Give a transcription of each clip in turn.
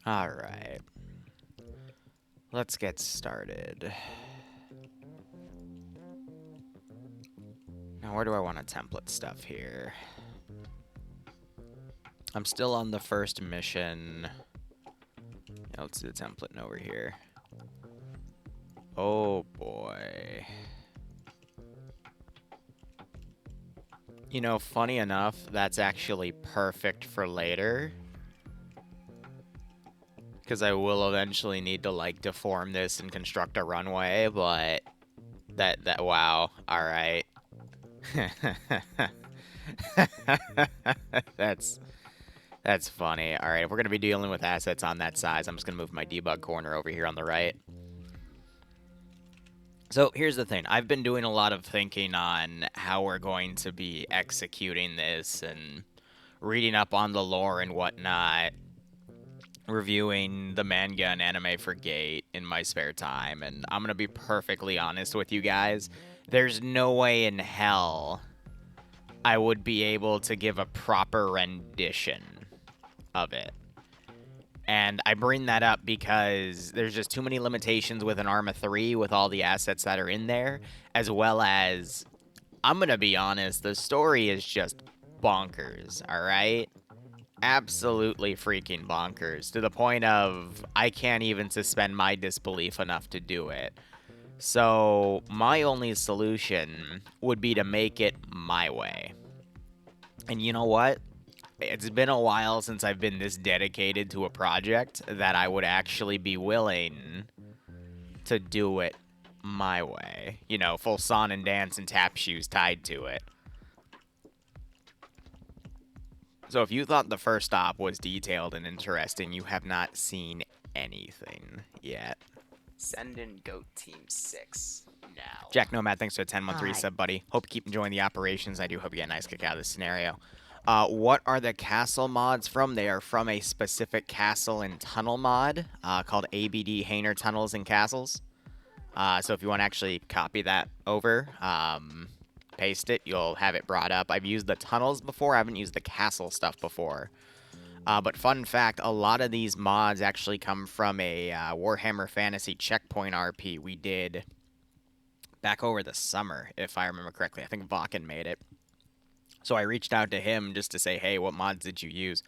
Alright. Let's get started. Now, where do I want to template stuff here? I'm still on the first mission. Yeah, let's do the template over here. Oh, boy. You know, funny enough, that's actually perfect for later. Because I will eventually need to, like, deform this and construct a runway, but... wow. Alright. That's funny. Alright, if we're going to be dealing with assets on that size, I'm just going to move my debug corner over here on the right. So here's the thing. I've been doing a lot of thinking on how we're going to be executing this and reading up on the lore and whatnot, reviewing the manga and anime for Gate in my spare time, and I'm going to be perfectly honest with you guys. There's no way in hell I would be able to give a proper rendition of it. And I bring that up because there's just too many limitations with an Arma 3 with all the assets that are in there, as well as, I'm going to be honest, the story is just bonkers, alright? Absolutely freaking bonkers, to the point of I can't even suspend my disbelief enough to do it. So, my only solution would be to make it my way. And you know what? It's been a while since I've been this dedicated to a project that I would actually be willing to do it my way. You know, full song and dance and tap shoes tied to it. So if you thought the first stop was detailed and interesting, you have not seen anything yet. Send in Goat Team 6 now. Jack Nomad, thanks for the 10-month resub, buddy. Hope you keep enjoying the operations. I do hope you get a nice kick out of this scenario. What are the castle mods from? They are from a specific castle and tunnel mod called ABD Hainer Tunnels and Castles. So if you want to actually copy that over, paste it, you'll have it brought up. I've used the tunnels before. I haven't used the castle stuff before. But fun fact, a lot of these mods actually come from a Warhammer Fantasy Checkpoint RP we did back over the summer, if I remember correctly. I think Vakken made it. So I reached out to him just to say, hey, what mods did you use?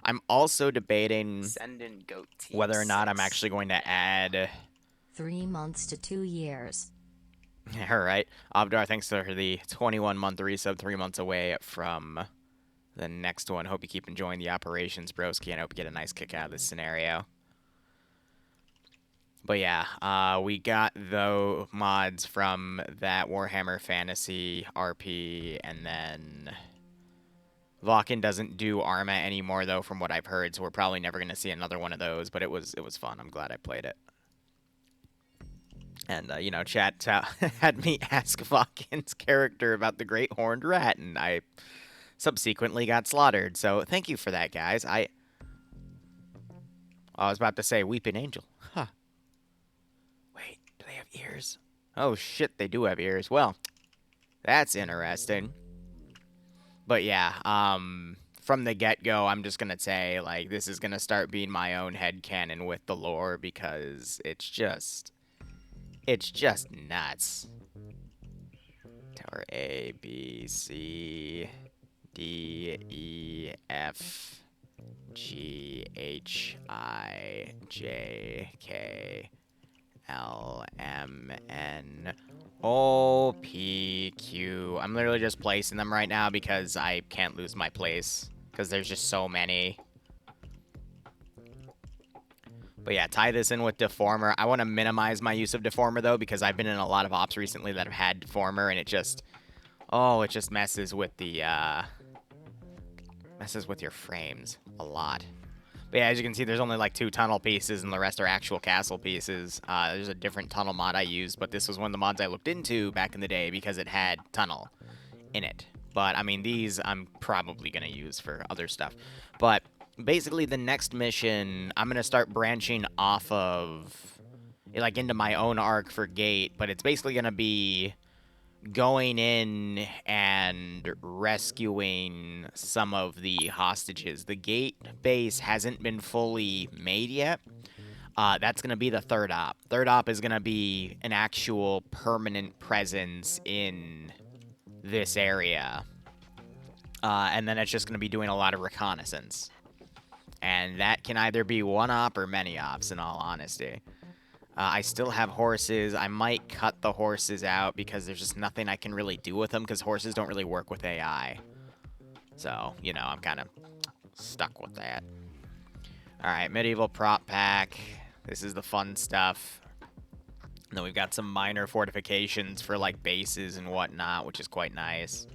I'm also debating whether or not I'm actually going to add... 3 months to 2 years. All right. Abdar, thanks for the 21-month resub, 3 months away from the next one. Hope you keep enjoying the operations, broski, and I hope you get a nice kick out of this scenario. But yeah, we got the mods from that Warhammer Fantasy RP, and then Vakken doesn't do Arma anymore, though, from what I've heard, so we're probably never going to see another one of those, but it was fun. I'm glad I played it. And, you know, chat had me ask Vakken's character about the Great Horned Rat, and I subsequently got slaughtered, so thank you for that, guys. I was about to say Weeping Angel. Huh. Wait, do they have ears? Oh, shit, they do have ears. Well, that's interesting. But yeah, from the get-go, I'm just going to say, like, this is going to start being my own headcanon with the lore because it's just nuts. Tower A, B, C, D, E, F, G, H, I, J, K, L, M, N, O, P, Q. I'm literally just placing them right now because I can't lose my place because there's just so many. But yeah, tie this in with Deformer. I want to minimize my use of Deformer, though, because I've been in a lot of ops recently that have had Deformer, and it just... Oh, it just messes with the, messes with your frames a lot. But yeah, as you can see, there's only like 2 tunnel pieces, and the rest are actual castle pieces. There's a different tunnel mod I used, but this was one of the mods I looked into back in the day because it had tunnel in it. But, I mean, these I'm probably going to use for other stuff. But... basically, the next mission, I'm going to start branching off of, like, into my own arc for Gate, but it's basically going to be going in and rescuing some of the hostages. The gate base hasn't been fully made yet. That's going to be the third op. Third op is going to be an actual permanent presence in this area. And then it's just going to be doing a lot of reconnaissance. And that can either be one op or many ops, in all honesty. I still have horses. I might cut the horses out because there's just nothing I can really do with them because horses don't really work with AI. So, you know, I'm kind of stuck with that. Alright, medieval prop pack. This is the fun stuff. And then we've got some minor fortifications for, like, bases and whatnot, which is quite nice.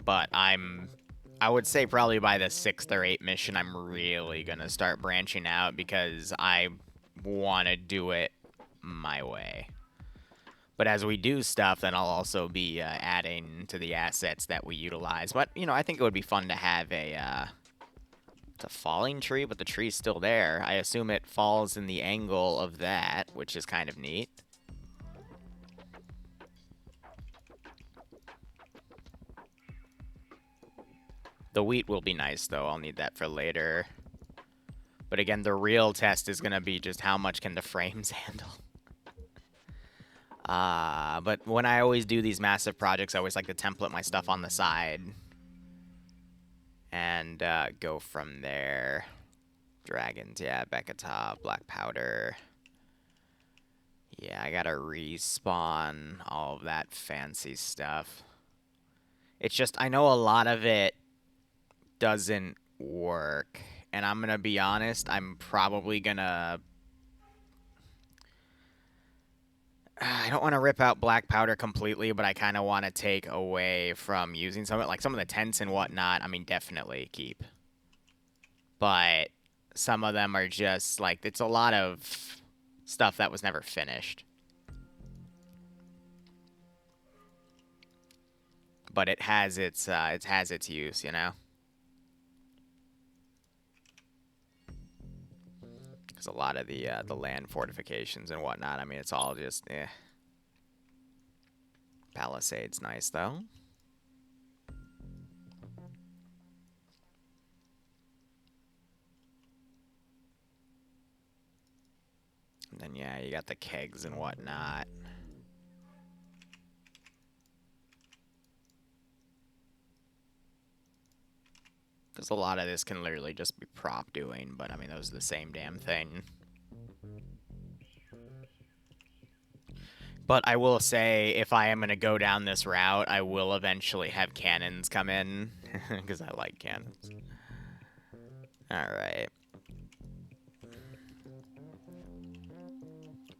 But I would say probably by the 6th or 8th mission, I'm really going to start branching out because I want to do it my way. But as we do stuff, then I'll also be adding to the assets that we utilize. But, you know, I think it would be fun to have a... it's a falling tree, but the tree's still there. I assume it falls in the angle of that, which is kind of neat. The wheat will be nice, though. I'll need that for later. But again, the real test is going to be just how much can the frames handle. But when I always do these massive projects, I always like to template my stuff on the side. And go from there. Dragons, yeah, Bekata, black powder. Yeah, I gotta respawn all of that fancy stuff. It's just, I know a lot of it doesn't work. And I'm gonna be honest, I'm probably gonna... I don't want to rip out black powder completely, but I kind of want to take away from using some of it. Like some of the tents and whatnot, I mean, definitely keep. But some of them are just, like, it's a lot of stuff that was never finished. But it has its use, you know? Because a lot of the land fortifications and whatnot, I mean, it's all just, eh. Palisade's nice, though. And then, yeah, you got the kegs and whatnot. Because a lot of this can literally just be prop doing, but, I mean, those are the same damn thing. But I will say, if I am going to go down this route, I will eventually have cannons come in, because I like cannons. Alright.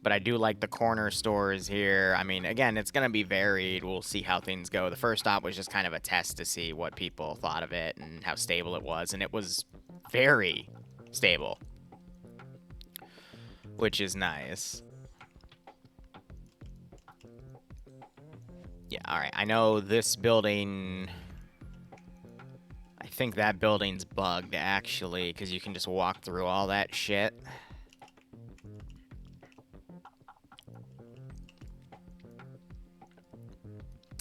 But I do like the corner stores here. I mean, again, it's going to be varied. We'll see how things go. The first stop was just kind of a test to see what people thought of it and how stable it was. And it was very stable, which is nice. Yeah, alright. I know this building... I think that building's bugged, actually, because you can just walk through all that shit.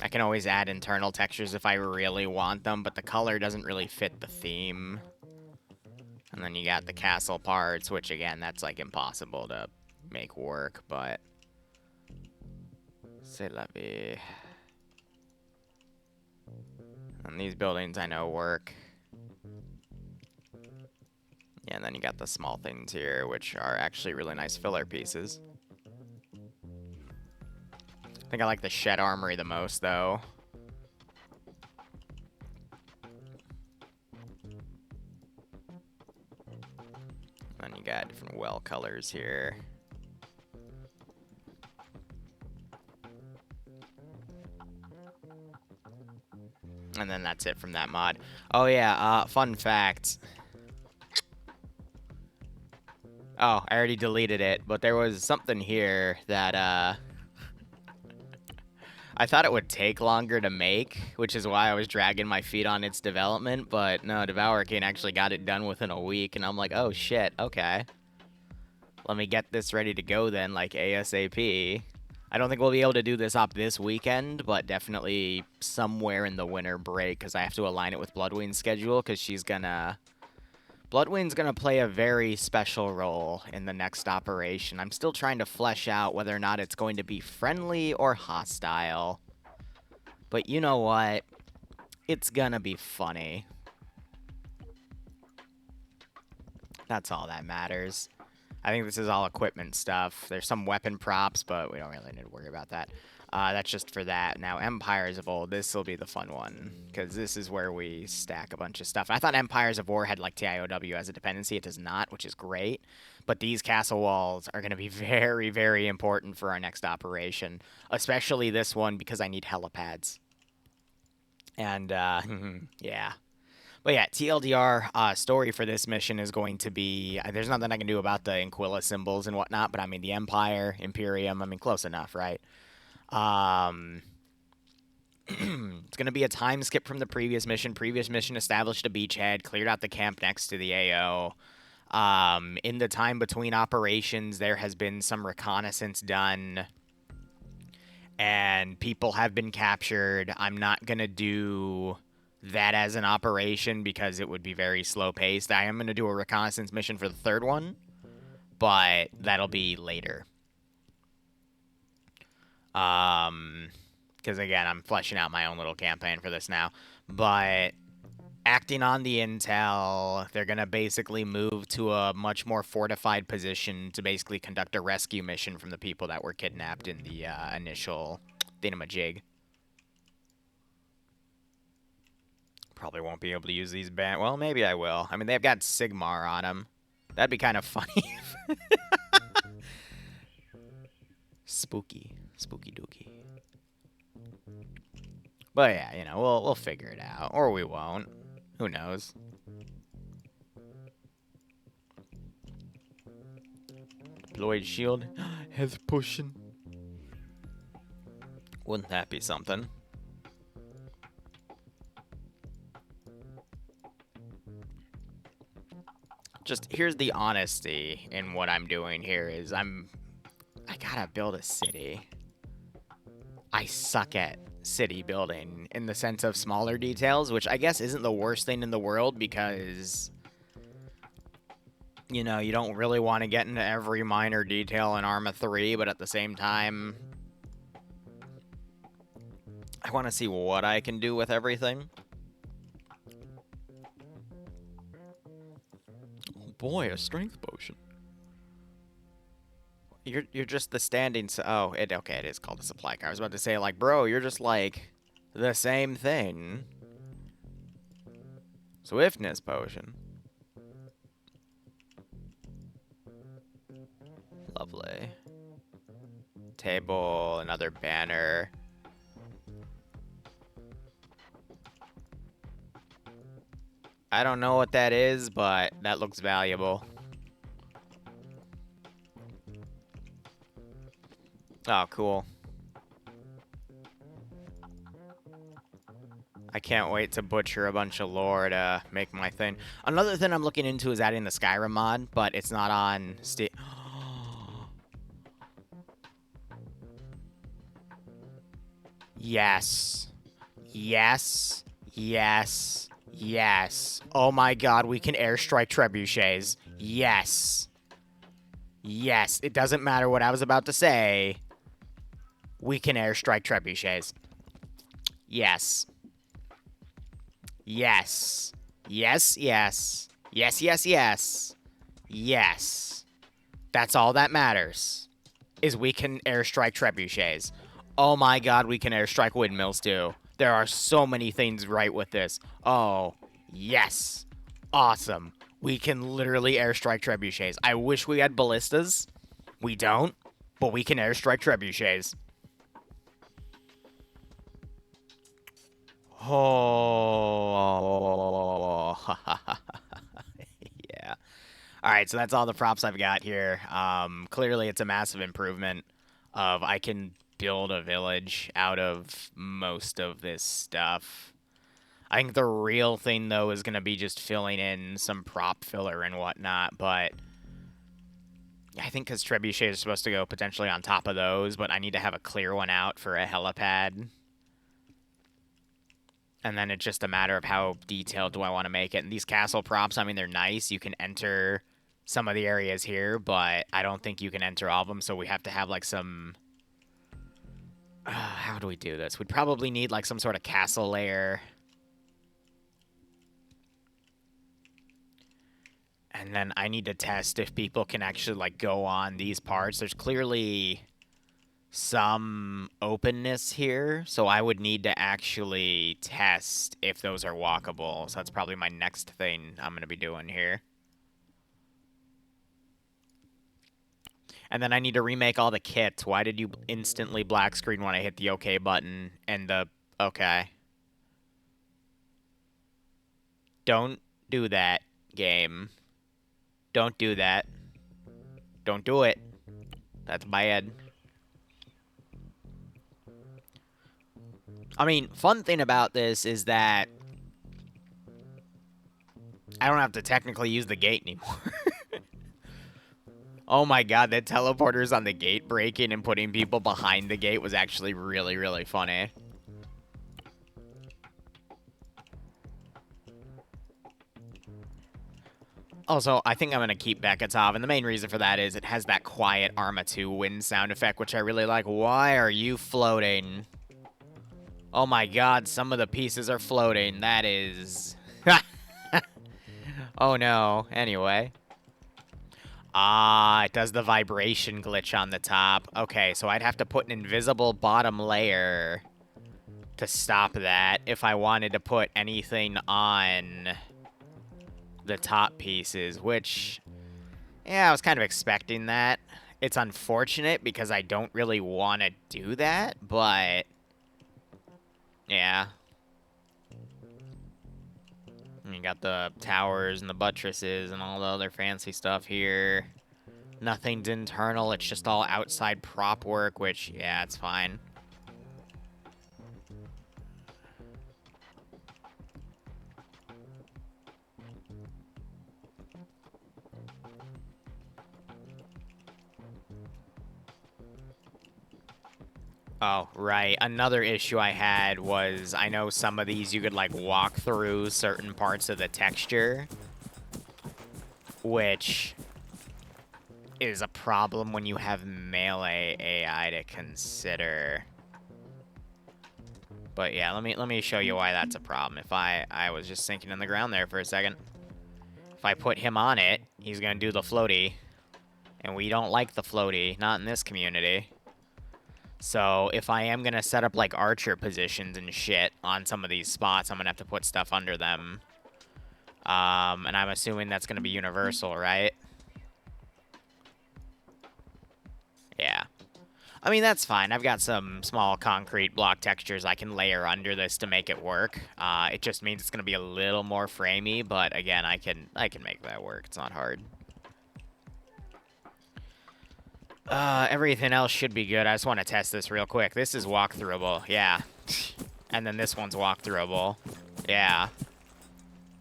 I can always add internal textures if I really want them, but the color doesn't really fit the theme. And then you got the castle parts, which, again, that's, like, impossible to make work, but... C'est la vie. And these buildings I know work. Yeah, and then you got the small things here, which are actually really nice filler pieces. I think I like the shed armory the most, though. And then you got different well colors here. And then that's it from that mod. Oh, yeah, fun fact. Oh, I already deleted it, but there was something here that, I thought it would take longer to make, which is why I was dragging my feet on its development, but no, Devour King actually got it done within a week, and I'm like, oh shit, okay. Let me get this ready to go then, like ASAP. I don't think we'll be able to do this up this weekend, but definitely somewhere in the winter break, because I have to align it with Bloodwing's schedule, because Bloodwing's gonna play a very special role in the next operation. I'm still trying to flesh out whether or not it's going to be friendly or hostile. But you know what? It's gonna be funny. That's all that matters. I think this is all equipment stuff. There's some weapon props, but we don't really need to worry about that. That's just for that. Now, Empires of Old, this will be the fun one, because this is where we stack a bunch of stuff. I thought Empires of War had, like, TIOW as a dependency. It does not, which is great. But these castle walls are going to be very, very important for our next operation, especially this one, because I need helipads. And, yeah. But yeah, TLDR story for this mission is going to be, there's nothing I can do about the Inquilla symbols and whatnot, but I mean, the Empire, Imperium, I mean, close enough, right? It's going to be a time skip from the previous mission. Previous mission established a beachhead, cleared out the camp next to the AO. In the time between operations, there has been some reconnaissance done, and people have been captured. I'm not going to do that as an operation because it would be very slow paced. I am going to do a reconnaissance mission for the third one, but that'll be later. Because again, I'm fleshing out my own little campaign for this now. But acting on the intel, they're going to basically move to a much more fortified position to basically conduct a rescue mission from the people that were kidnapped in the initial thingamajig. Probably won't be able to use these well, maybe I will. I mean, they've got Sigmar on them. That'd be kind of funny. Spooky. Spooky dooky. But yeah, you know, we'll figure it out. Or we won't. Who knows? Lloyd Shield. Health potion. Wouldn't that be something? Just here's the honesty in what I'm doing here is I gotta build a city. I suck at city building in the sense of smaller details, which I guess isn't the worst thing in the world because, you know, you don't really want to get into every minor detail in Arma 3, but at the same time, I want to see what I can do with everything. Oh boy, a strength potion. You're just the standing. Okay, it is called a supply car. I was about to say, like, bro, you're just like the same thing. Swiftness potion. Lovely. Table, another banner. I don't know what that is, but that looks valuable. Oh, cool. I can't wait to butcher a bunch of lore to make my thing. Another thing I'm looking into is adding the Skyrim mod, but it's not on Steam. Yes. Yes. Yes. Yes. Oh my god, we can airstrike trebuchets. Yes. Yes. It doesn't matter what I was about to say. We can airstrike trebuchets. Yes. Yes. Yes, yes. Yes, yes, yes. Yes. That's all that matters. Is we can airstrike trebuchets. Oh my god, we can airstrike windmills too. There are so many things right with this. Oh, yes. Awesome. We can literally airstrike trebuchets. I wish we had ballistas. We don't, but we can airstrike trebuchets. Oh. Yeah. All right, so that's all the props I've got here. Clearly, it's a massive improvement of I can build a village out of most of this stuff. I think the real thing, though, is going to be just filling in some prop filler and whatnot, but I think because trebuchets are supposed to go potentially on top of those, but I need to have a clear one out for a helipad. And then it's just a matter of how detailed do I want to make it. And these castle props, I mean, they're nice. You can enter some of the areas here, but I don't think you can enter all of them, so we have to have, like, some... how do we do this? We'd probably need, like, some sort of castle layer. And then I need to test if people can actually, like, go on these parts. There's clearly some openness here, so I would need to actually test if those are walkable. So that's probably my next thing I'm going to be doing here. And then I need to remake all the kits. Why did you instantly black screen when I hit the OK button and the... Okay. Don't do that, game. Don't do that. Don't do it. That's bad. I mean, fun thing about this is that I don't have to technically use the gate anymore. Oh my god, that teleporters on the gate breaking and putting people behind the gate was actually really, really funny. Also, I think I'm going to keep Beketov, and the main reason for that is it has that quiet Arma 2 wind sound effect, which I really like. Why are you floating? Oh my god, some of the pieces are floating. That is... Oh no. Anyway. Ah, it does the vibration glitch on the top. Okay, so I'd have to put an invisible bottom layer to stop that if I wanted to put anything on the top pieces, which, yeah, I was kind of expecting that. It's unfortunate because I don't really want to do that, but, yeah. You got the towers and the buttresses and all the other fancy stuff here. Nothing's internal, it's just all outside prop work, which, yeah, it's fine. Oh, right. Another issue I had was I know some of these you could, like, walk through certain parts of the texture, which is a problem when you have melee AI to consider. But yeah, let me show you why that's a problem. If I was just sinking in the ground there for a second. If I put him on it, he's gonna do the floaty. And we don't like the floaty, not in this community. So if I am gonna set up like archer positions and shit on some of these spots, I'm gonna have to put stuff under them. And I'm assuming that's gonna be universal, right? Yeah. I mean, that's fine. I've got some small concrete block textures I can layer under this to make it work. It just means it's going to be a little more framey, but again, I can make that work. It's not hard. Everything else should be good. I just want to test this real quick. This is walkthroughable. Yeah. And then this one's walkthroughable. Yeah.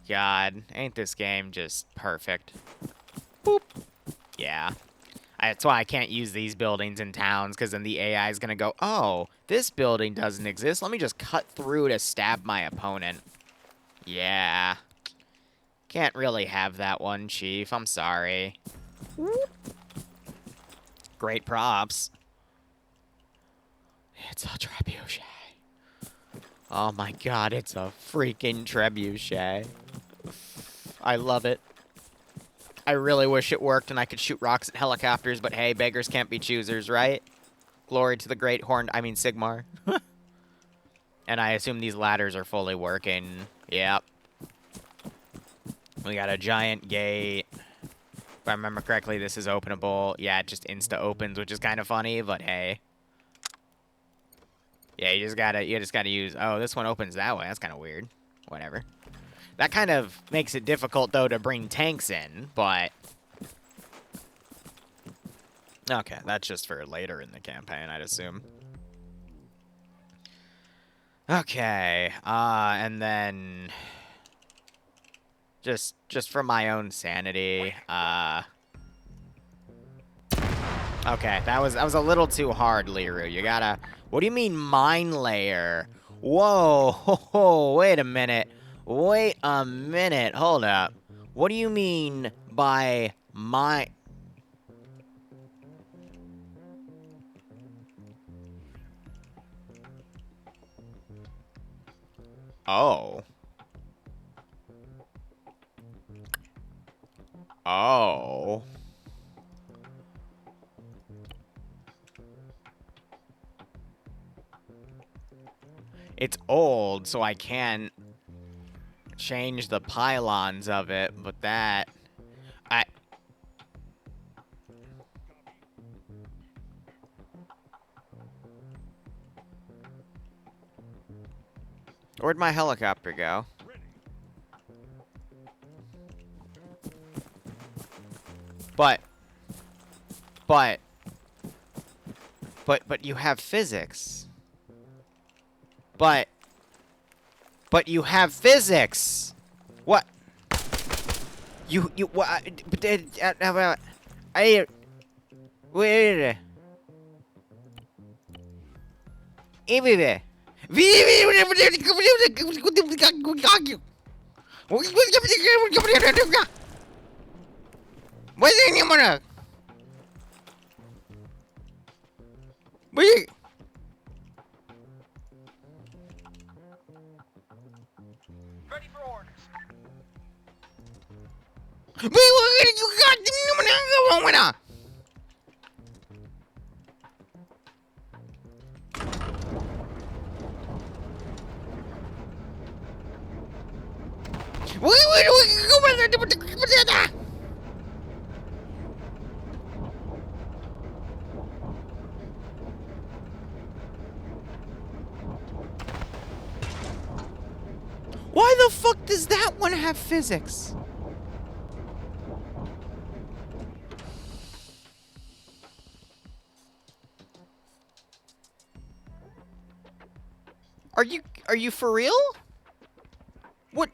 God, ain't this game just perfect? Boop. Yeah. That's why I can't use these buildings in towns, because then the AI is going to go, oh, this building doesn't exist. Let me just cut through to stab my opponent. Yeah. Can't really have that one, Chief. I'm sorry. Great props. It's a trebuchet. Oh my god, it's a freaking trebuchet. I love it. I really wish it worked and I could shoot rocks at helicopters, but hey, beggars can't be choosers, right? Glory to the great horned, I mean Sigmar. And I assume these ladders are fully working. Yep. We got a giant gate. If I remember correctly, this is openable. Yeah, it just insta-opens, which is kind of funny, but hey. Yeah, you just gotta use... Oh, this one opens that way. That's kind of weird. Whatever. That kind of makes it difficult, though, to bring tanks in, but... Okay, that's just for later in the campaign, I'd assume. Okay, and then... Just for my own sanity, Okay, that was a little too hard, Liru. You gotta... What do you mean, mine layer? Whoa, ho, ho, wait a minute. Wait a minute, hold up. What do you mean by my... Oh. Oh. It's old, so I can't change the pylons of it, but that... I... Where'd my helicopter go? But you have physics. But you have physics. What? What? I wait. Ready for orders. Why the fuck does that one have physics? Are you for real? What?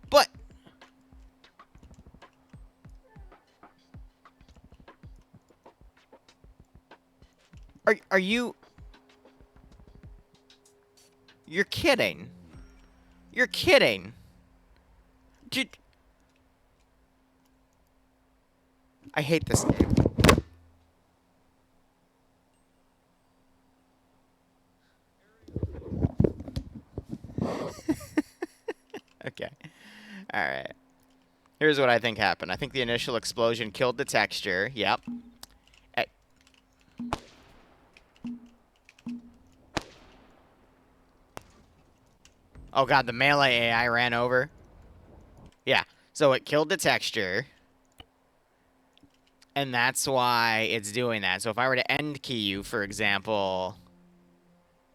But are you? You're kidding. You're kidding. Did... I hate this game. Okay. Alright. Here's what I think happened. I think the initial explosion killed the texture. Yep. Oh god, the melee AI ran over. Yeah. So it killed the texture. And that's why it's doing that. So if I were to end key you, for example...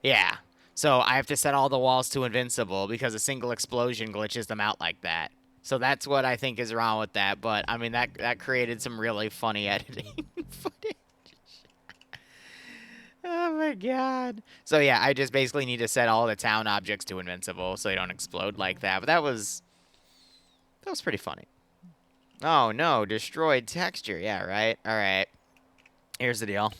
Yeah. So I have to set all the walls to invincible because a single explosion glitches them out like that. So that's what I think is wrong with that. But, I mean, that created some really funny editing footage. Oh, my God. So, yeah, I just basically need to set all the town objects to invincible so they don't explode like that. But that was pretty funny. Oh, no. Destroyed texture. Yeah, right? All right. Here's the deal.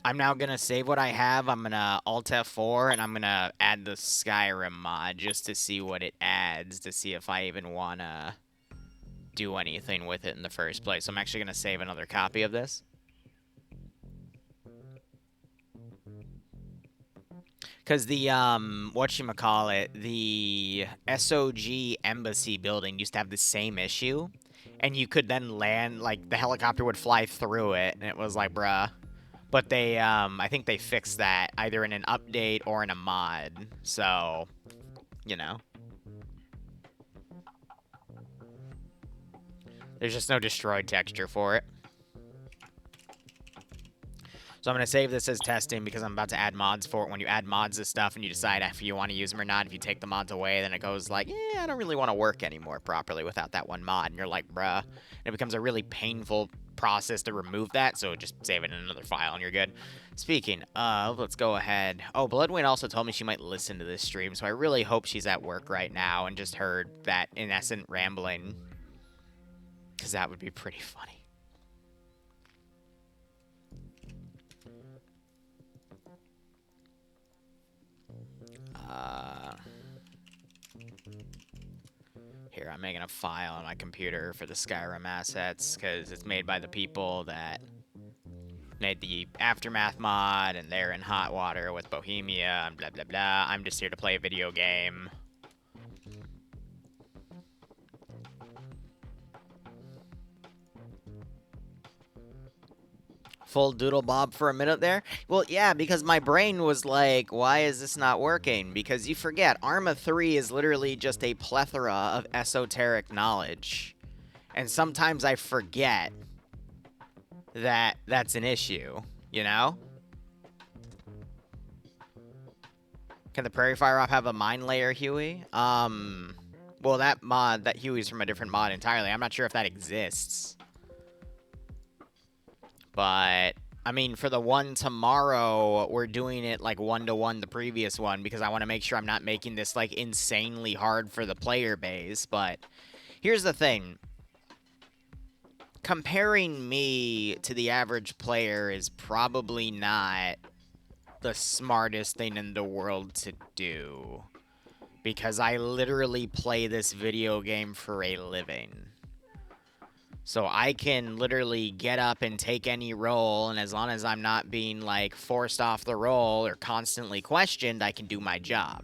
I'm now going to save what I have. I'm going to Alt F4, and I'm going to add the Skyrim mod just to see what it adds, to see if I even want to do anything with it in the first place. So I'm actually going to save another copy of this. Because the, whatchamacallit, the SOG Embassy building used to have the same issue, and you could then land, like, the helicopter would fly through it, and it was like, bruh. But they, I think they fixed that either in an update or in a mod. So, you know. There's just no destroyed texture for it. So I'm going to save this as testing because I'm about to add mods for it. When you add mods to stuff and you decide if you want to use them or not, if you take the mods away, then it goes like, yeah, I don't really want to work anymore properly without that one mod. And you're like, bruh. And it becomes a really painful process to remove that, so just save it in another file and you're good. Speaking of, let's go ahead. Oh, Bloodwing also told me she might listen to this stream, so I really hope she's at work right now and just heard that incessant rambling. Because that would be pretty funny. Here, I'm making a file on my computer for the Skyrim assets, because it's made by the people that made the Aftermath mod, and they're in hot water with Bohemia, and blah, blah, blah. I'm just here to play a video game. Full doodle bob for a minute there? Well, yeah, because my brain was like, why is this not working? Because you forget, Arma 3 is literally just a plethora of esoteric knowledge. And sometimes I forget that that's an issue, you know? Can the Prairie Fire Off have a mine layer Huey? Well, that Huey's from a different mod entirely. I'm not sure if that exists. But, I mean, for the one tomorrow, we're doing it, like, 1-to-1 the previous one, because I want to make sure I'm not making this, like, insanely hard for the player base. But here's the thing. Comparing me to the average player is probably not the smartest thing in the world to do. Because I literally play this video game for a living. So I can literally get up and take any role, and as long as I'm not being, like, forced off the role or constantly questioned, I can do my job.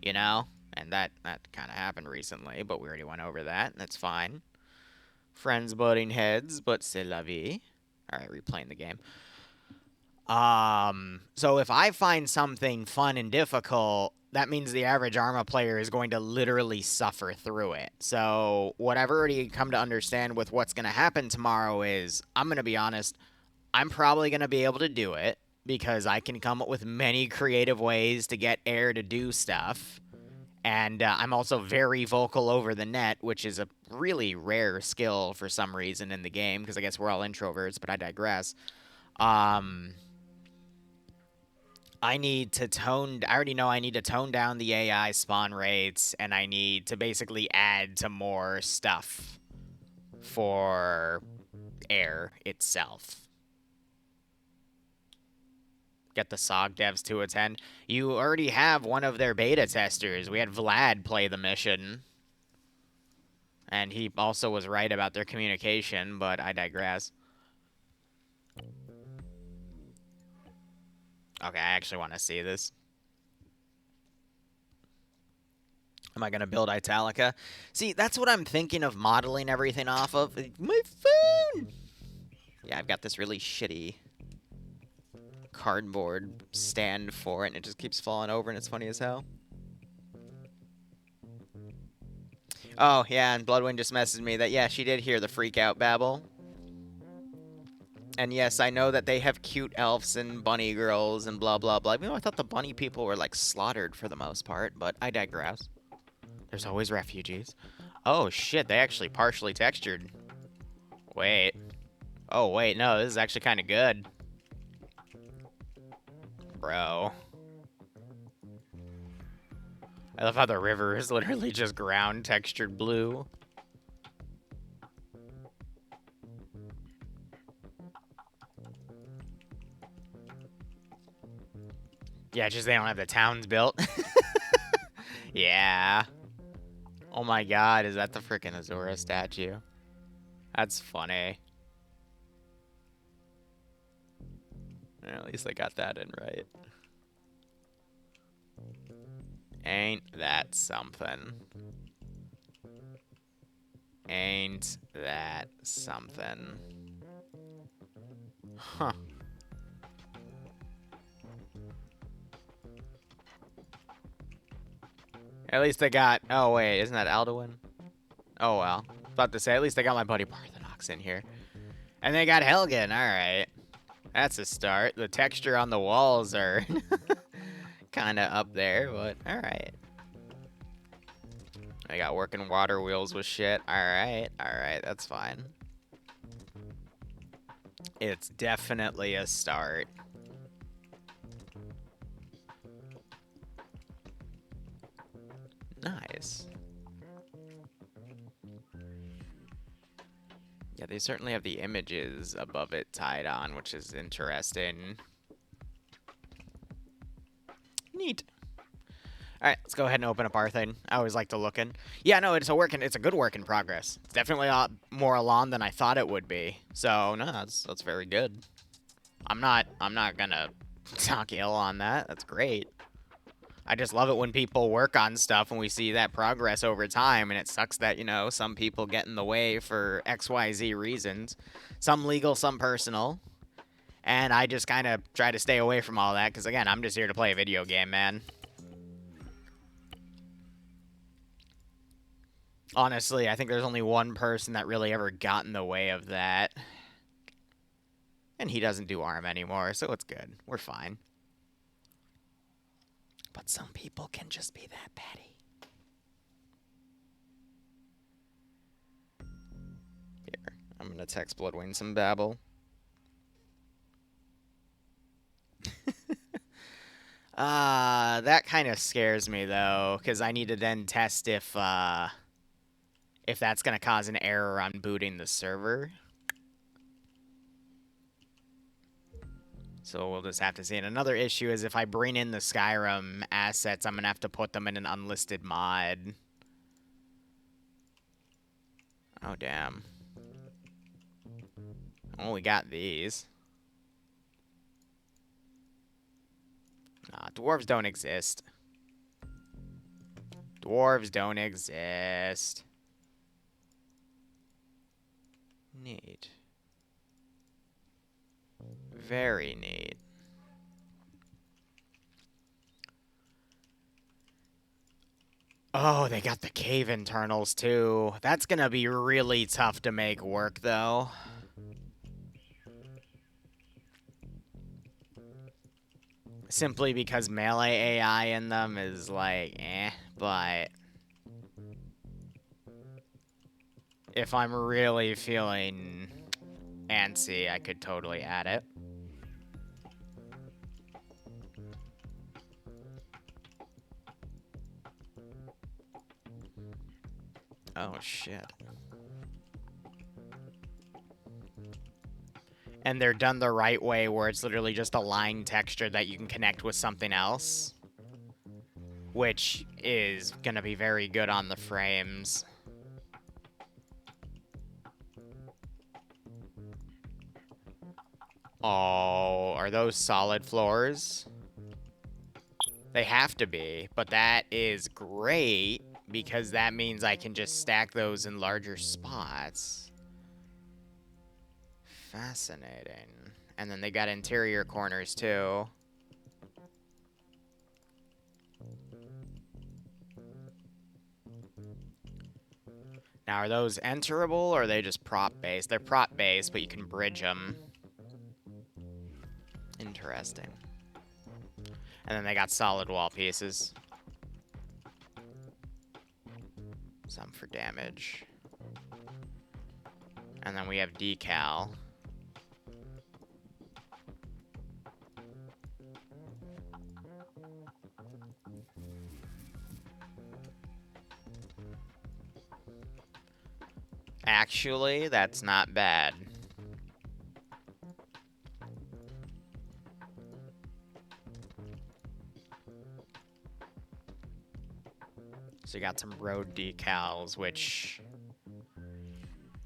You know? And that kind of happened recently, but we already went over that. That's fine. Friends butting heads, but c'est la vie. Alright, replaying the game. So if I find something fun and difficult, that means the average Arma player is going to literally suffer through it. So what I've already come to understand with what's going to happen tomorrow is, I'm going to be honest, I'm probably going to be able to do it because I can come up with many creative ways to get air to do stuff. And I'm also very vocal over the net, which is a really rare skill for some reason in the game, because I guess we're all introverts, but I digress. I already know I need to tone down the AI spawn rates, and I need to basically add to more stuff for air itself. Get the SOG devs to attend. You already have one of their beta testers. We had Vlad play the mission. And he also was right about their communication, but I digress. Okay, I actually want to see this. Am I going to build Italica? See, that's what I'm thinking of modeling everything off of. My phone! Yeah, I've got this really shitty cardboard stand for it, and it just keeps falling over, and it's funny as hell. Oh, yeah, and Bloodwind just messaged me that, yeah, she did hear the freak out babble. And yes, I know that they have cute elves and bunny girls and blah, blah, blah. You know, I thought the bunny people were, like, slaughtered for the most part, but I digress. There's always refugees. Oh, shit, they actually partially textured. Wait. Oh, wait, no, this is actually kind of good. Bro. I love how the river is literally just ground textured blue. Yeah, just they don't have the towns built. Yeah. Oh my god, is that the frickin' Azura statue? That's funny. Yeah, at least I got that in right. Ain't that something? Ain't that something? Huh. At least I got... Oh, wait. Isn't that Alduin? Oh, well. About to say, at least I got my buddy Parthenox in here. And they got Helgen. Alright. That's a start. The texture on the walls are kind of up there, but alright. I got working water wheels with shit. Alright. Alright. That's fine. It's definitely a start. Nice. Yeah, they certainly have the images above it tied on, which is interesting. Neat. All right, let's go ahead and open up our thing. I always like to look in. Yeah, no, it's a good work in progress. It's definitely a lot more along than I thought it would be. So no, that's very good. I'm not gonna talk ill on that. That's great. I just love it when people work on stuff and we see that progress over time, and it sucks that, some people get in the way for XYZ reasons. Some legal, some personal. And I just kind of try to stay away from all that, because again, I'm just here to play a video game, man. Honestly, I think there's only one person that really ever got in the way of that. And he doesn't do ARM anymore, so it's good. We're fine. But some people can just be that petty. Here, I'm gonna text Bloodwing some babble. That kind of scares me though, because I need to then test if that's gonna cause an error on booting the server. So we'll just have to see. And another issue is if I bring in the Skyrim assets, I'm going to have to put them in an unlisted mod. Oh, damn. Oh, we got these. Nah, dwarves don't exist. Dwarves don't exist. Neat. Very neat. Oh, they got the cave internals, too. That's gonna be really tough to make work, though. Simply because melee AI in them is like, but if I'm really feeling antsy, I could totally add it. Oh, shit. And they're done the right way, where it's literally just a line texture that you can connect with something else, which is gonna be very good on the frames. Oh, are those solid floors? They have to be, but that is great, because that means I can just stack those in larger spots. Fascinating. And then they got interior corners, too. Now, are those enterable, or are they just prop-based? They're prop-based, but you can bridge them. Interesting. And then they got solid wall pieces. Some for damage. And then we have decal. Actually, that's not bad. So you got some road decals, which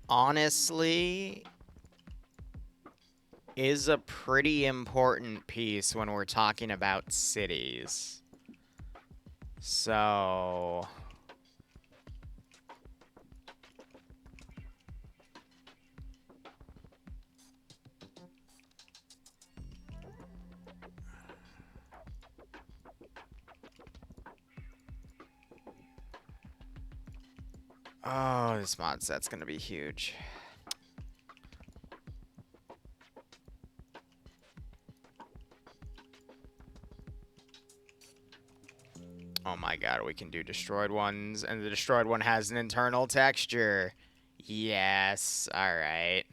honestly is a pretty important piece when we're talking about cities. So oh, this mod set's gonna be huge. Oh my god, we can do destroyed ones, and the destroyed one has an internal texture. Yes, alright.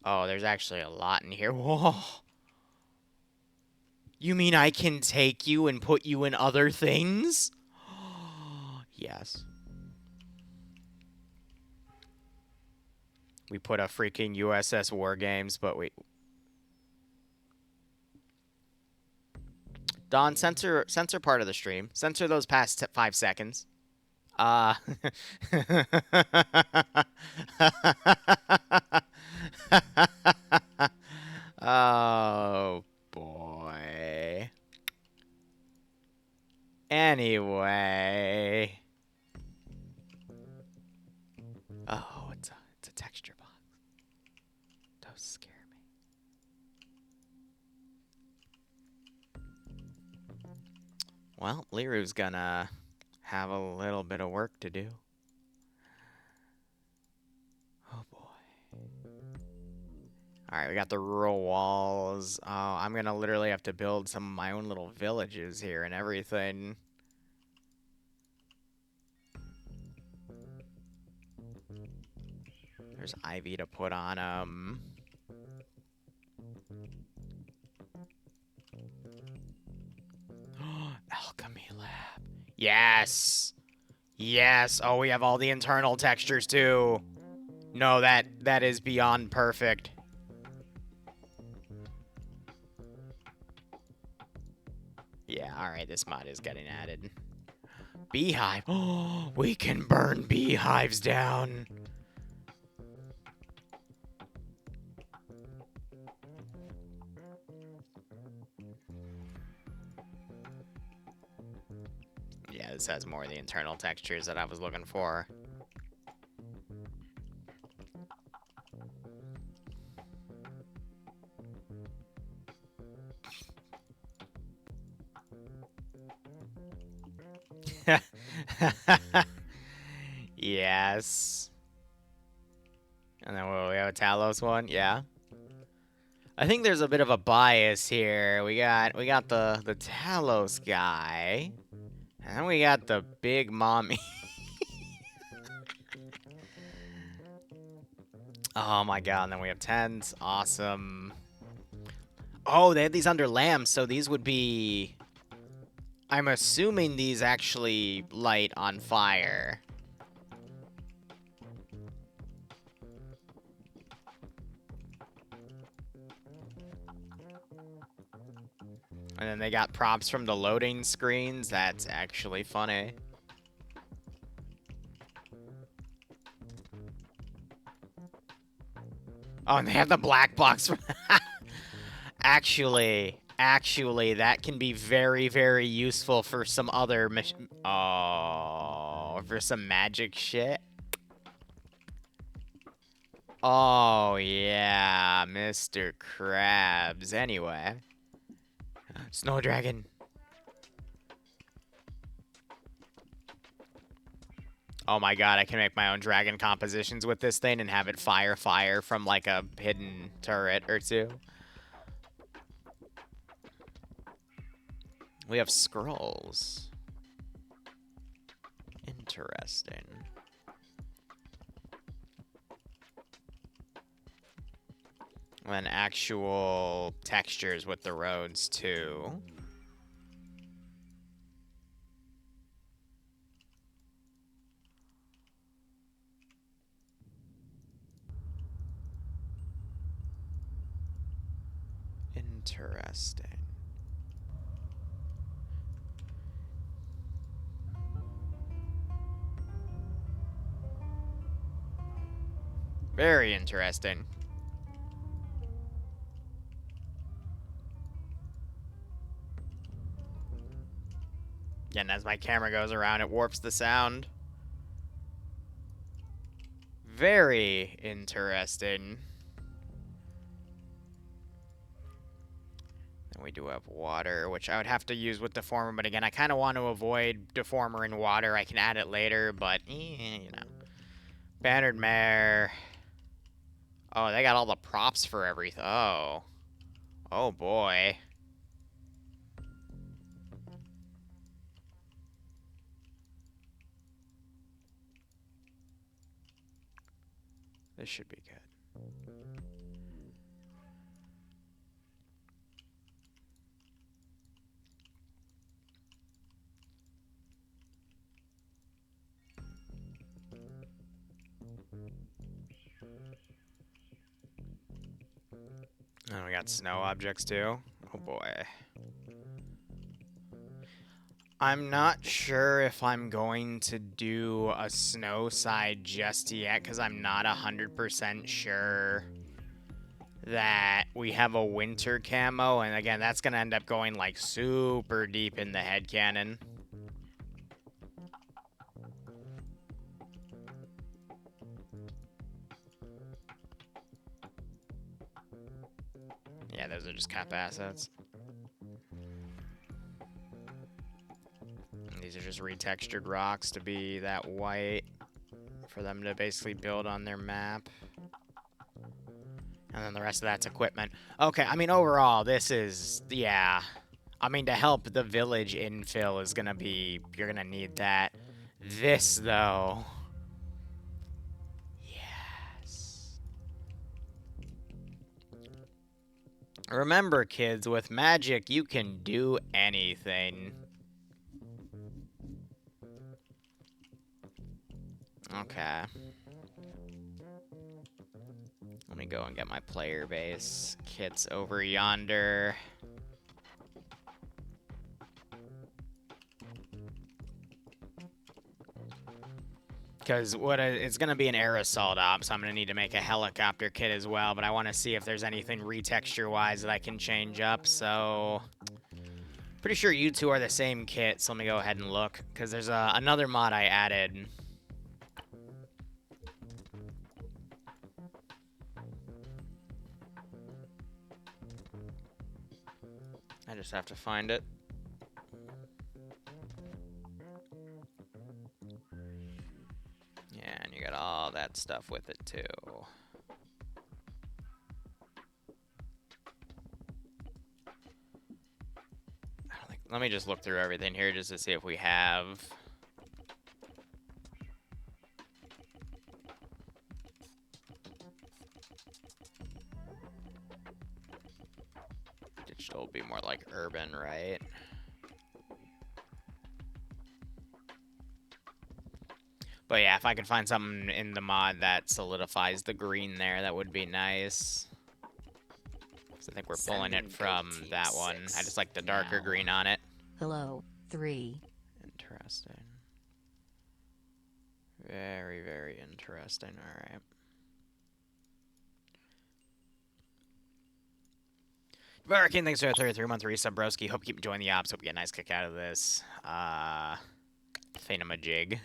Oh, there's actually a lot in here. Whoa. You mean I can take you and put you in other things? Yes. we put a freaking USS War Games, but we... Don, censor part of the stream. Censor those past 5 seconds. Uh... Oh, boy. Anyway. Oh, it's a texture box. Don't scare me. Well, Liru's gonna have a little bit of work to do. Oh boy. Alright, we got the rural walls. Oh, I'm gonna literally have to build some of my own little villages here and everything. There's ivy to put on them. Alchemy lab. Yes! Yes! Oh, we have all the internal textures too. No, that is beyond perfect. Yeah, alright, this mod is getting added. Beehive. Oh, we can burn beehives down. Yeah, this has more of the internal textures that I was looking for. Yes. And then we have a Talos one, yeah. I think there's a bit of a bias here. We got the Talos guy. And then we got the big mommy. Oh my god, and then we have tents. Awesome. Oh, they had these under lamps, so these would be... I'm assuming these actually light on fire. And then they got props from the loading screens. That's actually funny. Oh, and they have the black box. Actually, that can be very, very useful for some other for some magic shit. Oh, yeah, Mr. Krabs. Anyway. Snow Dragon. Oh my god, I can make my own dragon compositions with this thing and have it fire from like a hidden turret or two. We have scrolls. Interesting. And actual textures with the roads too. Interesting. Very interesting. And as my camera goes around, it warps the sound. Very interesting. And we do have water, which I would have to use with Deformer, but again, I kind of want to avoid Deformer in water. I can add it later, but, you know. Bannered Mare. Oh, they got all the props for everything. Oh. Oh, boy. This should be good. And we got snow objects too. Oh boy. I'm not sure if I'm going to do a snow side just yet, because I'm not 100% sure that we have a winter camo, and again, that's going to end up going like super deep in the headcanon. Yeah, those are just cap assets. These are just retextured rocks to be that white for them to basically build on their map. And then the rest of that's equipment. Okay, I mean, overall, this is, yeah. I mean, to help the village infill is going to be, you're going to need that. This, though. Yes. Remember, kids, with magic, you can do anything. Okay. Let me go and get my player base. Kit's over yonder. Because it's going to be an air assault op, so I'm going to need to make a helicopter kit as well, but I want to see if there's anything retexture-wise that I can change up, so... Pretty sure you two are the same kit, so let me go ahead and look, because there's another mod I added. I just have to find it. Yeah, and you got all that stuff with it, too. Let me just look through everything here just to see if we have... Digital will be more like urban, right? But yeah, if I could find something in the mod that solidifies the green there, that would be nice. I think we're pulling it from that one. I just like the darker green on it. Hello, 3. Interesting. Very, very interesting. All right. Barking, thanks for a 33-month resub, broski. Hope you keep enjoying the ops. Hope you get a nice kick out of this. Thingamajig.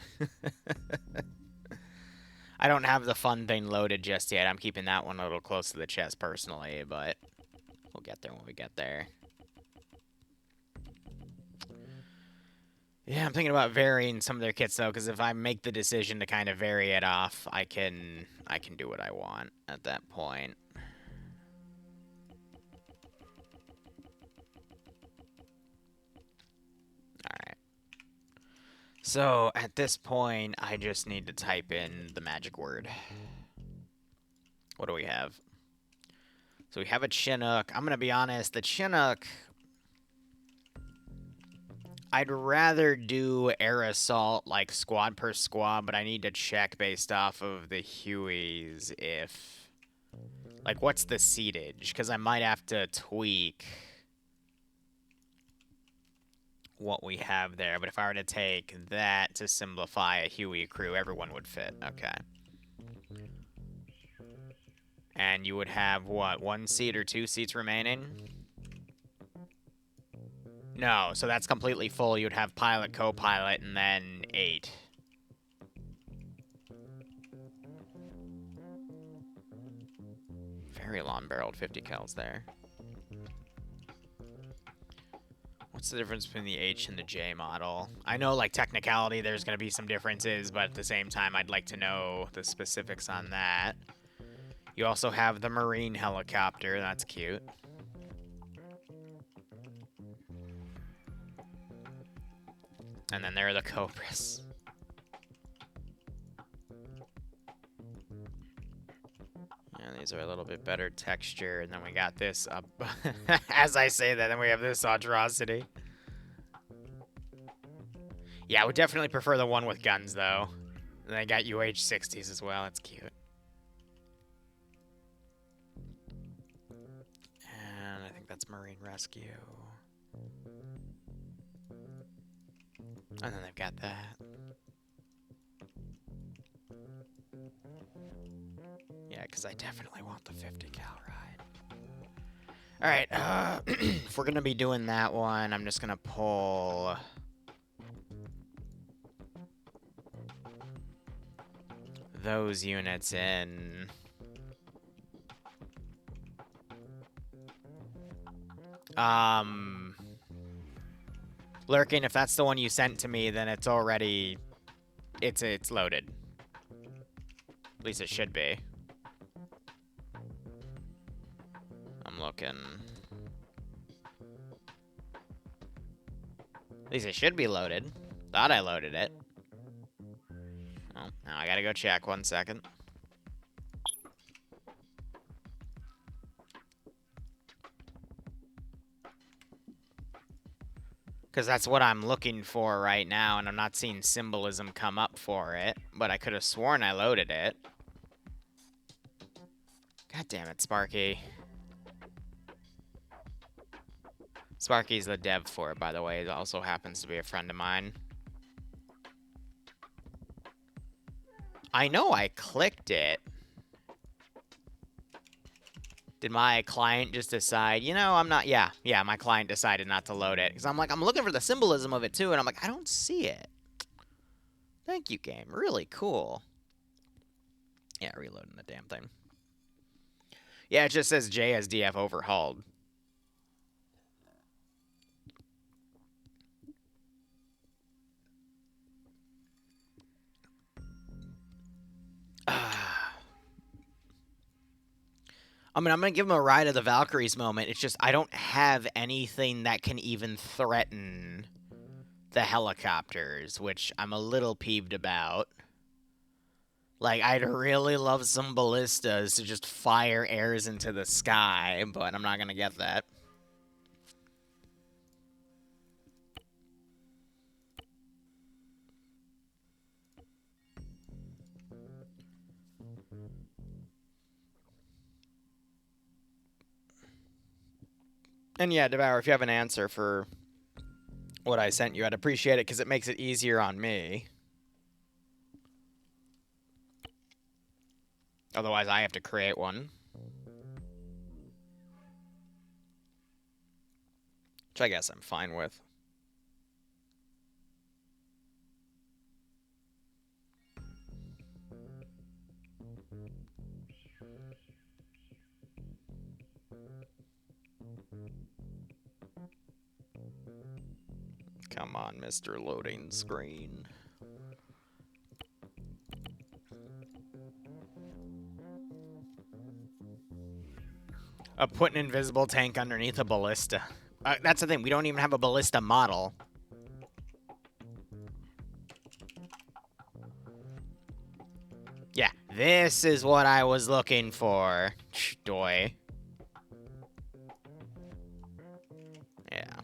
I don't have the fun thing loaded just yet. I'm keeping that one a little close to the chest personally, but we'll get there when we get there. Yeah, I'm thinking about varying some of their kits though, because if I make the decision to kind of vary it off, I can do what I want at that point. Alright. So, at this point, I just need to type in the magic word. What do we have? So we have a Chinook. I'm going to be honest, the Chinook... I'd rather do air assault, like, squad per squad, but I need to check based off of the Hueys if... Like, what's the seatage? Because I might have to tweak what we have there. But if I were to take that to simplify a Huey crew, everyone would fit. Okay. And you would have, what, 1 seat or 2 seats remaining? No, so that's completely full. You'd have pilot, co-pilot, and then 8. Very long-barreled 50 cals there. What's the difference between the H and the J model? I know, like, technicality, there's going to be some differences, but at the same time, I'd like to know the specifics on that. You also have the Marine helicopter. That's cute. And then there are the Cobras. Yeah, these are a little bit better texture. And then we got this up. As I say that, then we have this atrocity. Yeah, I would definitely prefer the one with guns, though. And they got UH-60s as well. That's cute. Marine Rescue. And then they've got that. Yeah, because I definitely want the 50 cal ride. Alright, if we're going to be doing that one, I'm just going to pull... those units in. Lurking, if that's the one you sent to me, then it's already... It's loaded. At least it should be. I'm looking. At least it should be loaded. Thought I loaded it. Oh, now I gotta go check. 1 second. Because that's what I'm looking for right now, and I'm not seeing symbolism come up for it. But I could have sworn I loaded it. God damn it, Sparky. Sparky's the dev for it, by the way. It also happens to be a friend of mine. I know I clicked it. Did my client just decide, you know, I'm not... Yeah, my client decided not to load it. Because I'm like, I'm looking for the symbolism of it, too. And I'm like, I don't see it. Thank you, game. Really cool. Yeah, reloading the damn thing. Yeah, it just says JSDF overhauled. I mean, I'm going to give him a Ride of the Valkyries moment. It's just I don't have anything that can even threaten the helicopters, which I'm a little peeved about. Like, I'd really love some ballistas to just fire airs into the sky, but I'm not going to get that. And yeah, Devour, if you have an answer for what I sent you, I'd appreciate it, because it makes it easier on me. Otherwise, I have to create one. Which I guess I'm fine with. Come on, Mr. Loading Screen. Put an invisible tank underneath a ballista. That's the thing. We don't even have a ballista model. Yeah, this is what I was looking for. Doy. Yeah.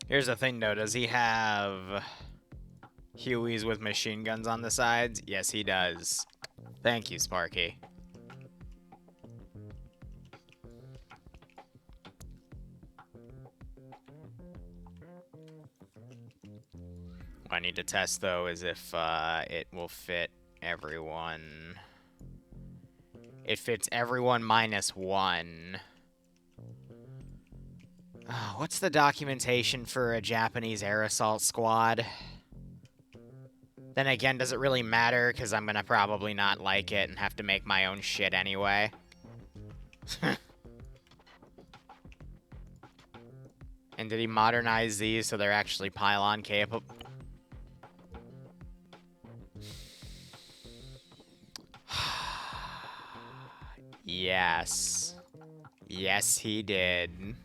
Here's the thing, though. Does he have Hueys with machine guns on the sides? Yes, he does. Thank you, Sparky. What I need to test, though, is if it will fit everyone. It fits everyone -1. What's the documentation for a Japanese air assault squad? Then again, does it really matter? Because I'm going to probably not like it and have to make my own shit anyway. And did he modernize these so they're actually pylon capable? Yes. Yes, he did.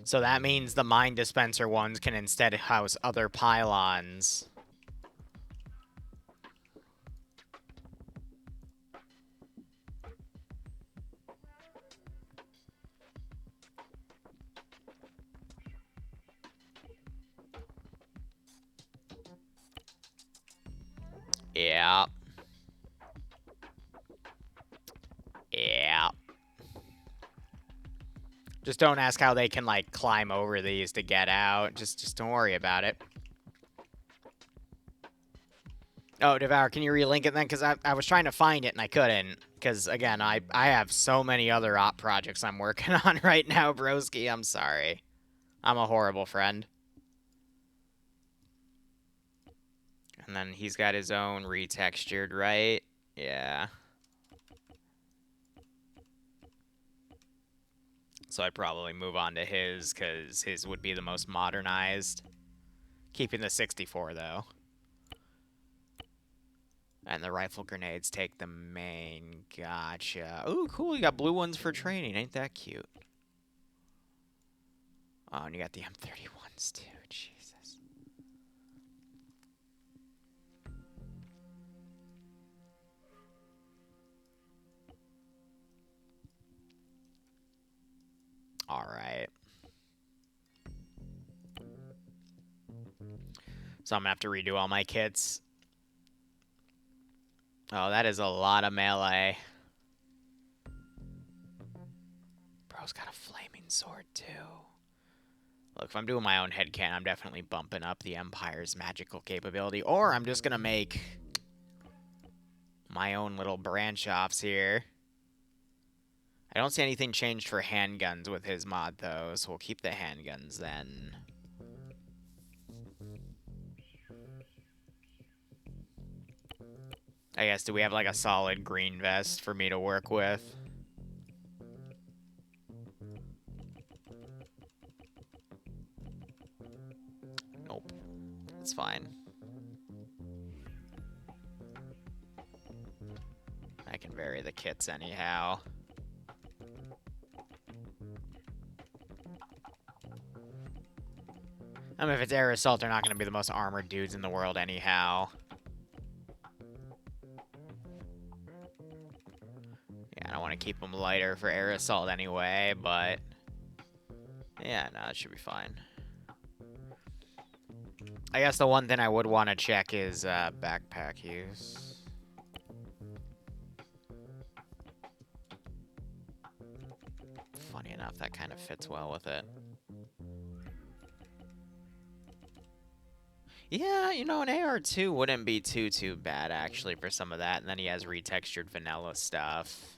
So that means the mine dispenser ones can instead house other pylons. Yeah. Yeah. Just don't ask how they can, like, climb over these to get out. Just don't worry about it. Oh, Devour, can you relink it then? Because I was trying to find it and I couldn't. Because, again, I have so many other op projects I'm working on right now, broski. I'm sorry. I'm a horrible friend. And then he's got his own retextured, right? Yeah. So I'd probably move on to his, because his would be the most modernized. Keeping the 64, though. And the rifle grenades take the main. Gotcha. Ooh, cool. You got blue ones for training. Ain't that cute? Oh, and you got the M31s, too. Jesus. All right. So I'm going to have to redo all my kits. Oh, that is a lot of melee. Bro's got a flaming sword, too. Look, if I'm doing my own headcanon, I'm definitely bumping up the Empire's magical capability. Or I'm just going to make my own little branch-offs here. I don't see anything changed for handguns with his mod, though, so we'll keep the handguns then. I guess, do we have, like, a solid green vest for me to work with? Nope. It's fine. I can vary the kits anyhow. I mean, if it's air assault, they're not going to be the most armored dudes in the world anyhow. Yeah, I don't want to keep them lighter for air assault anyway, but... yeah, no, that should be fine. I guess the one thing I would want to check is backpack use. Funny enough, that kind of fits well with it. Yeah, you know, an AR2 wouldn't be too bad, actually, for some of that. And then he has retextured vanilla stuff.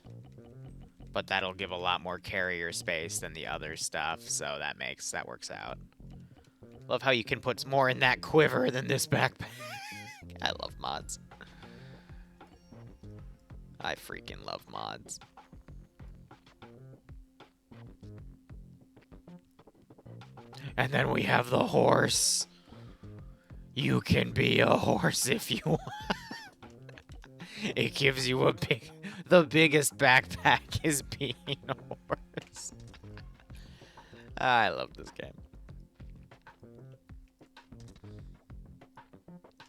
But that'll give a lot more carrier space than the other stuff, so that works out. Love how you can put more in that quiver than this backpack. I love mods. I freaking love mods. And then we have the horse. You can be a horse if you want. It gives you the biggest backpack is being a horse. I love this game.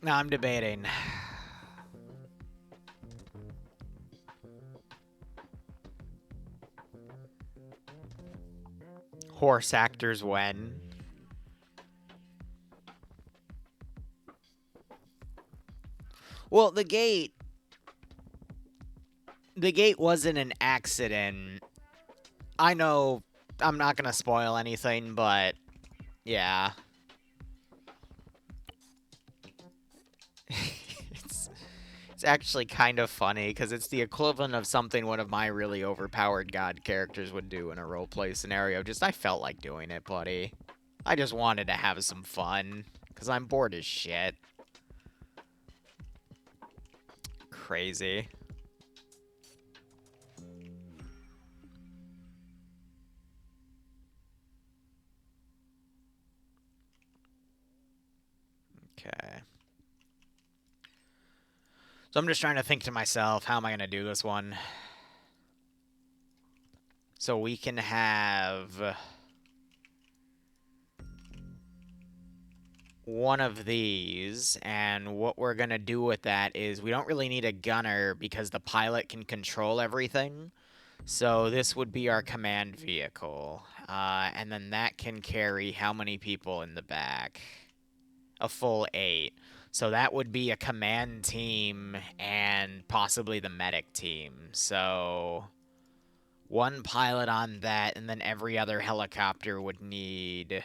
Now I'm debating. Horse actors when? Well, the gate wasn't an accident. I know I'm not going to spoil anything, but yeah. It's actually kind of funny because it's the equivalent of something one of my really overpowered god characters would do in a roleplay scenario. Just I felt like doing it, buddy. I just wanted to have some fun because I'm bored as shit. Crazy. Okay. So I'm just trying to think to myself, how am I going to do this one? So we can have one of these, and what we're going to do with that is we don't really need a gunner because the pilot can control everything. So this would be our command vehicle. And then that can carry how many people in the back? A full 8. So that would be a command team and possibly the medic team. So one pilot on that, and then every other helicopter would need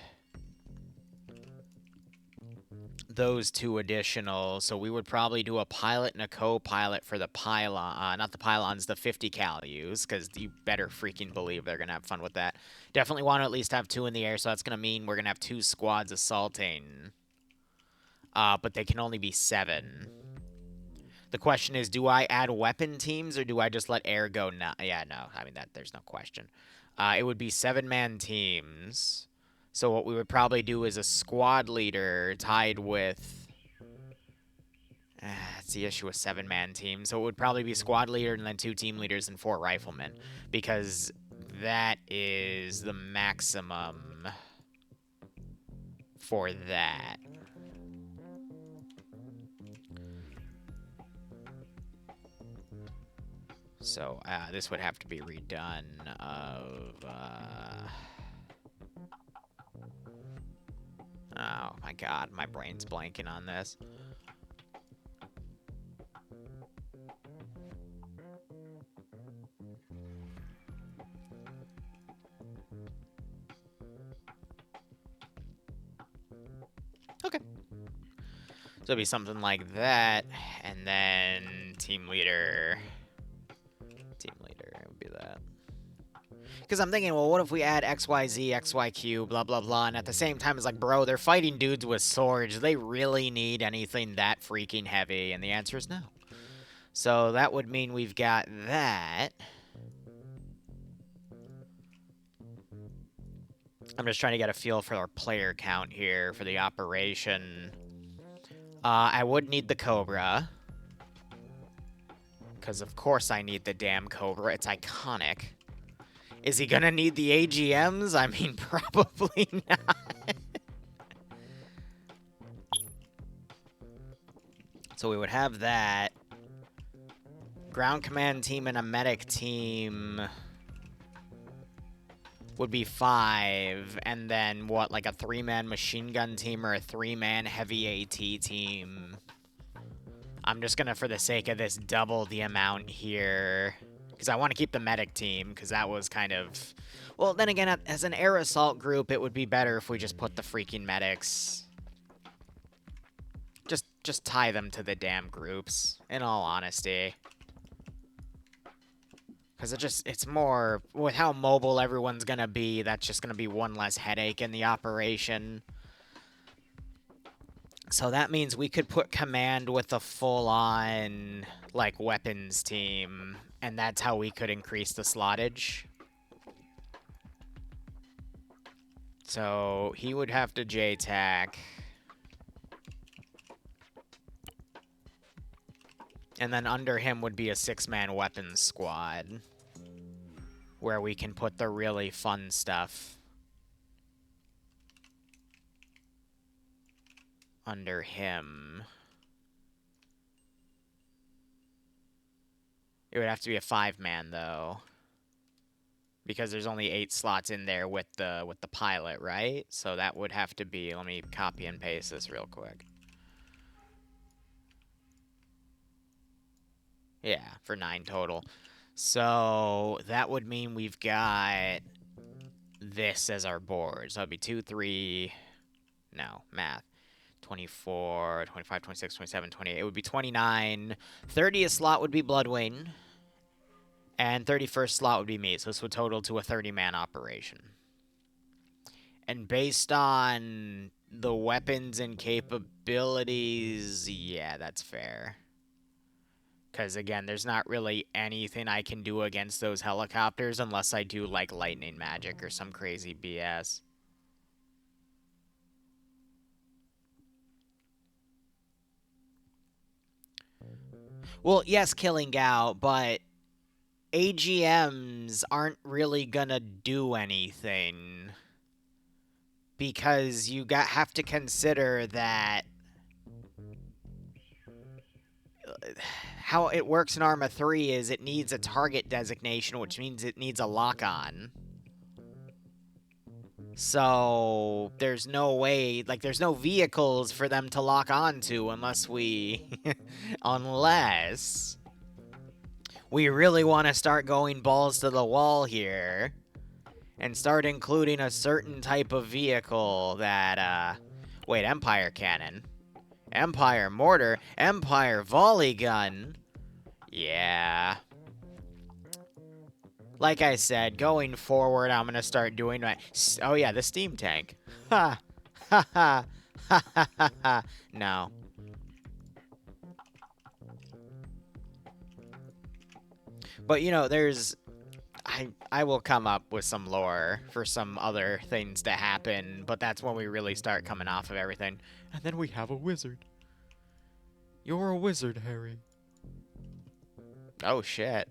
those two additional. So we would probably do a pilot and a co-pilot for the pylon, not the pylons, the 50 calus, because you better freaking believe they're going to have fun with that. Definitely want to at least have 2 in the air, so that's going to mean we're going to have 2 squads assaulting. But they can only be 7. The question is, do I add weapon teams, or do I just let air go? No, yeah, no. I mean, there's no question. It would be 7-man teams. So what we would probably do is a squad leader tied with... That's the issue with 7-man teams. So it would probably be squad leader and then 2 team leaders and 4 riflemen. Because that is the maximum for that. So this would have to be redone of... Oh my god, my brain's blanking on this. Okay. So it'd be something like that, and then team leader would be that. Because I'm thinking, well, what if we add XYZ, XYQ, blah, blah, blah, and at the same time, it's like, bro, they're fighting dudes with swords. Do they really need anything that freaking heavy? And the answer is no. So that would mean we've got that. I'm just trying to get a feel for our player count here for the operation. I would need the Cobra. Because of course I need the damn Cobra. It's iconic. Is he gonna need the AGMs? I mean, probably not. So we would have that. Ground command team and a medic team would be 5. And then, what, like a 3-man machine gun team or a 3-man heavy AT team? I'm just gonna, for the sake of this, double the amount here. Because I want to keep the medic team, because that was kind of... Well, then again, as an air assault group, it would be better if we just put the freaking medics. Just tie them to the damn groups, in all honesty. Because it's more... With how mobile everyone's going to be, that's just going to be one less headache in the operation. So that means we could put command with a full-on, like, weapons team, and that's how we could increase the slottage. So he would have to JTAC. And then under him would be a 6-man weapons squad, where we can put the really fun stuff under him. It would have to be a 5-man, though. Because there's only 8 slots in there with the pilot, right? So that would have to be... Let me copy and paste this real quick. Yeah, for 9 total. So that would mean we've got this as our board. So that'd be 2, 3... No, math. 24, 25, 26, 27, 28. It would be 29. 30th slot would be Bloodwing. And 31st slot would be me. So this would total to a 30-man operation. And based on the weapons and capabilities, yeah, that's fair. Because, again, there's not really anything I can do against those helicopters unless I do, like, lightning magic or some crazy BS. Well, yes, Killing Gao, but AGMs aren't really gonna do anything. Because you have to consider that how it works in Arma 3 is it needs a target designation, which means it needs a lock-on. So there's no way, like, there's no vehicles for them to lock onto unless we, unless we really want to start going balls to the wall here and start including a certain type of vehicle that, wait, Empire Cannon, Empire Mortar, Empire Volley Gun. Yeah. Like I said, going forward, I'm going to start doing my... Oh, yeah, the steam tank. Ha! Ha ha! Ha ha ha ha! No. But, you know, there's... I will come up with some lore for some other things to happen, but that's when we really start coming off of everything. And then we have a wizard. You're a wizard, Harry. Oh, shit.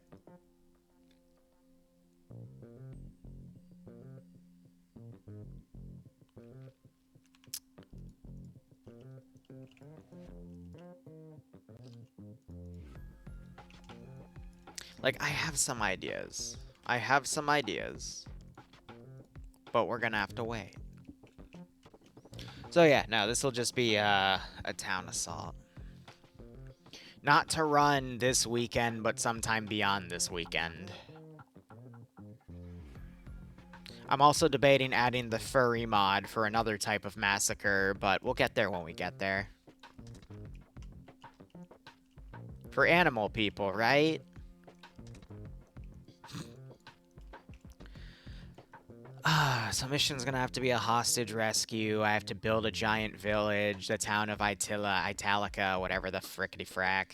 Like, I have some ideas. But we're gonna have to wait. So yeah, no, this will just be a town assault. Not to run this weekend, but sometime beyond this weekend. I'm also debating adding the furry mod for another type of massacre, but we'll get there when we get there. For animal people, right? So mission's gonna have to be a hostage rescue. I have to build a giant village, the town of Italica, whatever the frickety frack.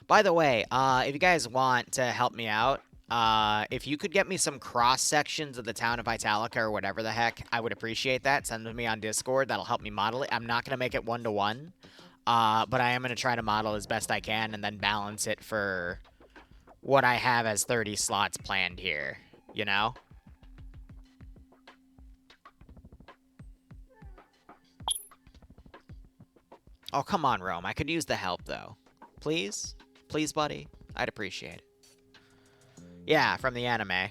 By the way, if you guys want to help me out, if you could get me some cross sections of the town of Italica or whatever the heck, I would appreciate that. Send them to me on Discord. That'll help me model it. I'm not gonna make it 1-to-1, but I am gonna try to model as best I can and then balance it for what I have as 30 slots planned here. You know? Oh, come on, Rome. I could use the help, though. Please? Please, buddy? I'd appreciate it. Yeah, from the anime.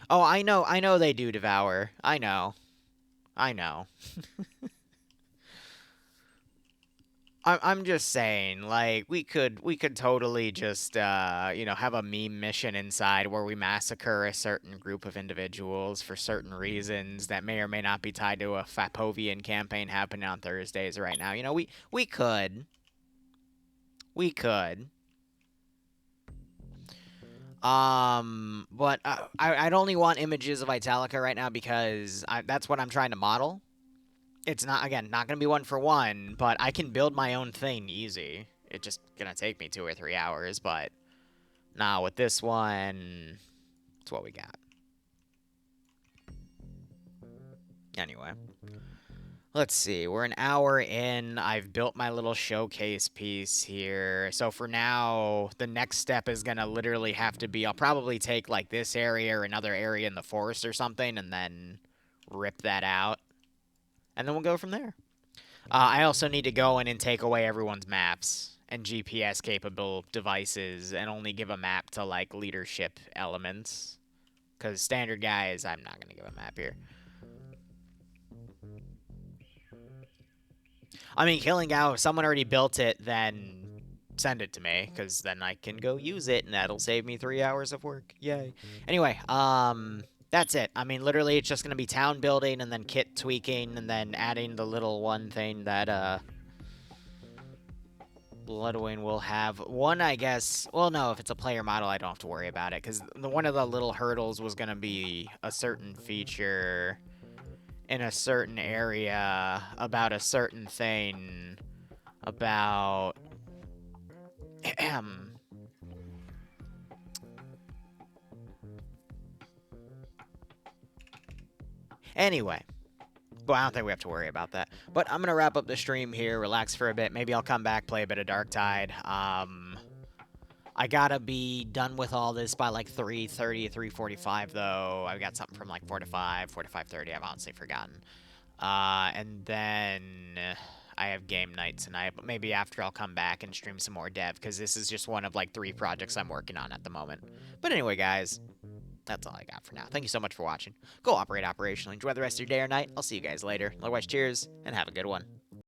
Oh, I know they do devour. I know. I'm just saying, like, we could totally just, you know, have a meme mission inside where we massacre a certain group of individuals for certain reasons that may or may not be tied to a Fapovian campaign happening on Thursdays right now. You know, we could. We could. But I'd only want images of Italica right now because that's what I'm trying to model. It's not, again, not going to be 1-for-1, but I can build my own thing easy. It's just going to take me 2 or 3 hours, but nah, with this one, it's what we got. Anyway. Let's see, we're an hour in. I've built my little showcase piece here. So for now, the next step is going to literally have to be, I'll probably take like this area or another area in the forest or something and then rip that out. And then we'll go from there. I also need to go in and take away everyone's maps and GPS capable devices and only give a map to like leadership elements. Because standard guys, I'm not going to give a map here. I mean, Killing Out, if someone already built it, then send it to me, because then I can go use it, and that'll save me 3 hours of work. Yay. Anyway, that's it. I mean, literally, it's just going to be town building, and then kit tweaking, and then adding the little one thing that, Bloodwing will have. One, I guess, well, no, if it's a player model, I don't have to worry about it, because one of the little hurdles was going to be a certain feature in a certain area about a certain thing about anyway, but I don't think we have to worry about that. But I'm gonna wrap up the stream here, relax for a bit. Maybe I'll come back, play a bit of Darktide. I gotta be done with all this by like 3:30, 3:45 though. I've got something from like 4 to 5, 4 to 5:30. I've honestly forgotten. And then I have game night tonight, but maybe after I'll come back and stream some more dev, because this is just one of like 3 projects I'm working on at the moment. But anyway, guys, that's all I got for now. Thank you so much for watching. Go operate operationally. Enjoy the rest of your day or night. I'll see you guys later. Otherwise, cheers, and have a good one.